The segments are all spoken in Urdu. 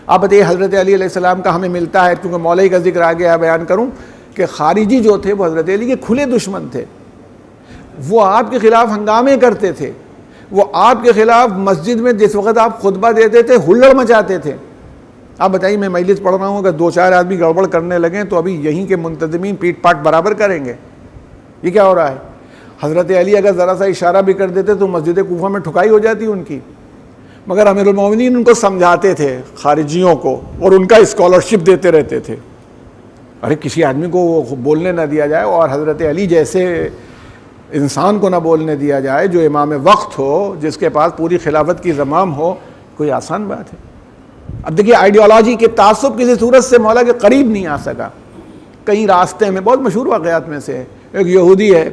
آپ بتائیے حضرت علی علیہ السلام کا ہمیں ملتا ہے، کیونکہ مولوی کا ذکر آ گیا بیان کروں کہ خارجی جو تھے وہ حضرت علی کے کھلے دشمن تھے، وہ آپ کے خلاف ہنگامے کرتے تھے، وہ آپ کے خلاف مسجد میں جس وقت آپ خطبہ دیتے تھے ہلڑ مچاتے تھے۔ آپ بتائیے میں مجلس پڑھ رہا ہوں، اگر 2-4 آدمی گڑبڑ کرنے لگیں تو ابھی یہیں کے منتظمین پیٹ پاٹ برابر کریں گے۔ یہ کیا ہو رہا ہے؟ حضرت علی اگر ذرا سا اشارہ بھی کر دیتے تو مسجد کوفہ میں ٹھکائی ہو جاتی ان کی، مگر امیر المومنین ان کو سمجھاتے تھے خارجیوں کو، اور ان کا اسکالرشپ دیتے رہتے تھے۔ ارے کسی آدمی کو وہ بولنے نہ دیا جائے، اور حضرت علی جیسے انسان کو نہ بولنے دیا جائے جو امام وقت ہو، جس کے پاس پوری خلافت کی زمام ہو، کوئی آسان بات ہے؟ اب دیکھیے آئیڈیالوجی کے تعصب کسی صورت سے مولا کے قریب نہیں آ سکا۔ کئی راستے میں، بہت مشہور واقعات میں سے ایک یہودی ہے،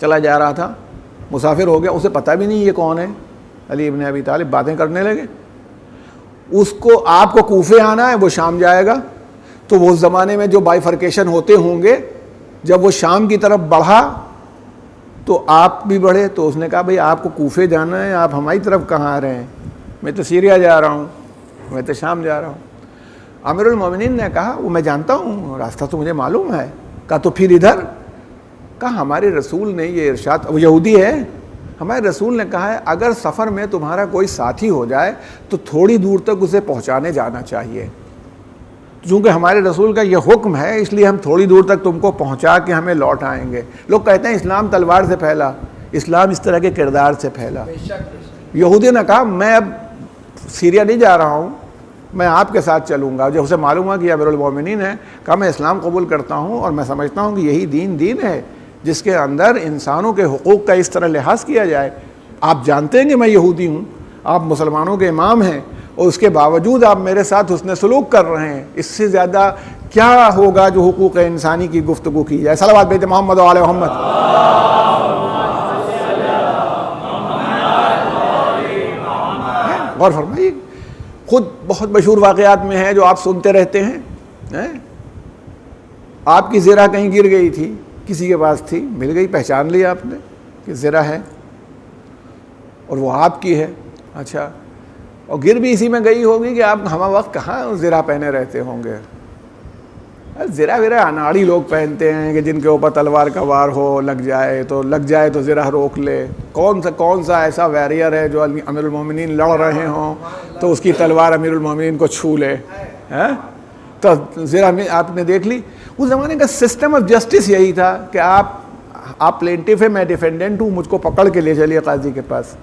چلا جا رہا تھا، مسافر ہو گیا، اسے پتہ بھی نہیں یہ کون ہے، علی ابن ابی طالب، باتیں کرنے لگے۔ اس کو آپ کو کوفے آنا ہے، وہ شام جائے گا، تو وہ اس زمانے میں جو بائیفرکیشن ہوتے ہوں گے، جب وہ شام کی طرف بڑھا تو آپ بھی بڑھے، تو اس نے کہا بھئی آپ کو کوفے جانا ہے، آپ ہماری طرف کہاں آ رہے ہیں؟ میں تو سیریا جا رہا ہوں، میں تو شام جا رہا ہوں۔ امیر المومنین نے کہا وہ میں جانتا ہوں، راستہ تو مجھے معلوم ہے۔ کہا تو پھر ادھر؟ کہا ہمارے رسول نے یہ ارشاد، وہ یہودی ہے، ہمارے رسول نے کہا ہے اگر سفر میں تمہارا کوئی ساتھی ہو جائے تو تھوڑی دور تک اسے پہنچانے جانا چاہیے۔ چونکہ ہمارے رسول کا یہ حکم ہے، اس لیے ہم تھوڑی دور تک تم کو پہنچا کے ہمیں لوٹ آئیں گے۔ لوگ کہتے ہیں اسلام تلوار سے پھیلا، اسلام اس طرح کے کردار سے پھیلا۔ یہودی نے کہا میں اب سیریا نہیں جا رہا ہوں، میں آپ کے ساتھ چلوں گا۔ جب اسے معلوم ہوا کہ امیر المومنین ہے، کہا میں اسلام قبول کرتا ہوں، اور میں سمجھتا ہوں کہ یہی دین ہے جس کے اندر انسانوں کے حقوق کا اس طرح لحاظ کیا جائے۔ آپ جانتے ہیں کہ میں یہودی ہوں، آپ مسلمانوں کے امام ہیں، اور اس کے باوجود آپ میرے ساتھ حسن سلوک کر رہے ہیں، اس سے زیادہ کیا ہوگا جو حقوق انسانی کی گفتگو کی جائے۔ صلوات بیت محمد و آل محمد۔ غور فرمائیے، خود بہت مشہور واقعات میں ہے جو آپ سنتے رہتے ہیں۔ آپ کی زرہ کہیں گر گئی تھی، کسی کے پاس تھی، مل گئی، پہچان لیا آپ نے کہ زرہ ہے اور وہ آپ کی ہے۔ اچھا، اور گر بھی اسی میں گئی ہوگی کہ آپ ہمہ وقت کہاں زرہ پہنے رہتے ہوں گے۔ زرہ اناڑی لوگ پہنتے ہیں کہ جن کے اوپر تلوار کا وار ہو، لگ جائے تو زرہ روک لے۔ کون سا ایسا ویریئر ہے جو امیر المومنین لڑ رہے ہوں تو اس کی تلوار امیر المومنین کو چھو لے؟ تو زرہ میں آپ نے دیکھ لی، اس زمانے کا سسٹم آف جسٹس یہی تھا کہ آپ پلینٹیف ہے، میں ڈیفینڈنٹ ہوں، مجھ کو پکڑ کے لے چلیے قاضی کے پاس۔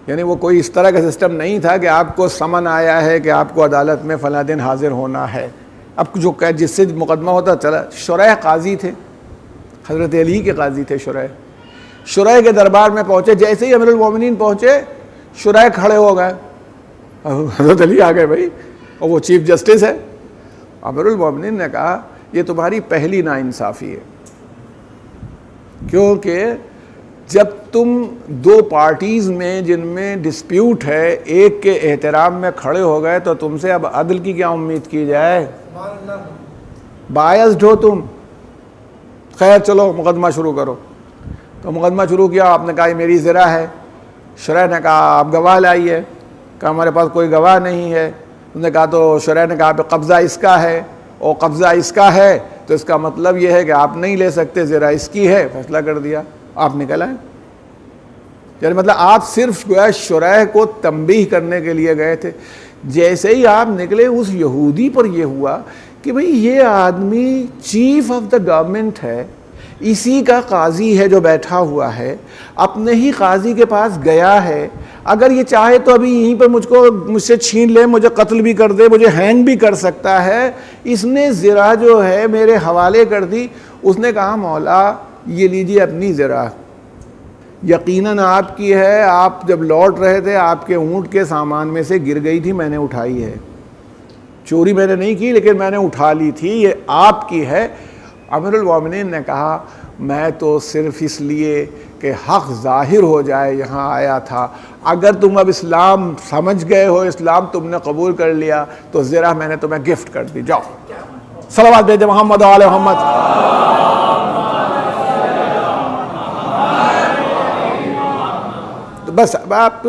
یعنی وہ کوئی اس طرح کا سسٹم نہیں تھا کہ آپ کو سمن آیا ہے کہ آپ کو عدالت میں فلاں دن حاضر ہونا ہے۔ اب جو جس سے مقدمہ ہوتا چلا، شریح قاضی تھے، حضرت علی کے قاضی تھے شریح کے دربار میں پہنچے، جیسے ہی امیر المومنین پہنچے شریح کھڑے ہو گئے، حضرت علی آ گئے بھائی، اور وہ چیف جسٹس ہے۔ امیر المومنین نے کہا یہ تمہاری پہلی ناانصافی ہے، کیونکہ جب تم دو پارٹیز میں جن میں ڈسپیوٹ ہے ایک کے احترام میں کھڑے ہو گئے تو تم سے اب عدل کی کیا امید کی جائے؟ بائزڈ ہو تم۔ خیر چلو مقدمہ شروع کرو۔ تو مقدمہ شروع کیا، آپ نے کہا یہ میری زرہ ہے۔ شریح نے کہا آپ گواہ لائیے، کہا ہمارے پاس کوئی گواہ نہیں ہے۔ انہوں نے کہا تو شریح نے کہا قبضہ اس کا ہے، اور قبضہ اس کا ہے تو اس کا مطلب یہ ہے کہ آپ نہیں لے سکتے، زرہ اس کی ہے، فیصلہ کر دیا، آپ نکل آئے۔ یعنی مطلب آپ صرف گویا شریح کو تنبیہ کرنے کے لیے گئے تھے۔ جیسے ہی آپ نکلے اس یہودی پر یہ ہوا کہ بھئی یہ آدمی چیف آف دا گورنمنٹ ہے، اسی کا قاضی ہے جو بیٹھا ہوا ہے، اپنے ہی قاضی کے پاس گیا ہے، اگر یہ چاہے تو ابھی یہیں پر مجھ سے چھین لے، مجھے قتل بھی کر دے، مجھے ہینگ بھی کر سکتا ہے۔ اس نے زرہ جو ہے میرے حوالے کر دی۔ اس نے کہا مولا یہ لیجیے اپنی زرہ، یقیناً آپ کی ہے، آپ جب لوٹ رہے تھے آپ کے اونٹ کے سامان میں سے گر گئی تھی، میں نے اٹھائی ہے، چوری میں نے نہیں کی لیکن میں نے اٹھا لی تھی، یہ آپ کی ہے۔ امیر المومنین نے کہا میں تو صرف اس لیے کہ حق ظاہر ہو جائے یہاں آیا تھا، اگر تم اب اسلام سمجھ گئے ہو، اسلام تم نے قبول کر لیا تو زرہ میں نے تمہیں گفٹ کر دی، جاؤ۔ صلوات بیت محمد و آل محمد۔ بس آپ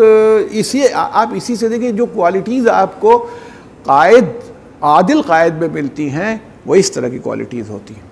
اسی سے دیکھیں جو کوالٹیز آپ کو عادل قائد میں ملتی ہیں وہ اس طرح کی کوالٹیز ہوتی ہیں.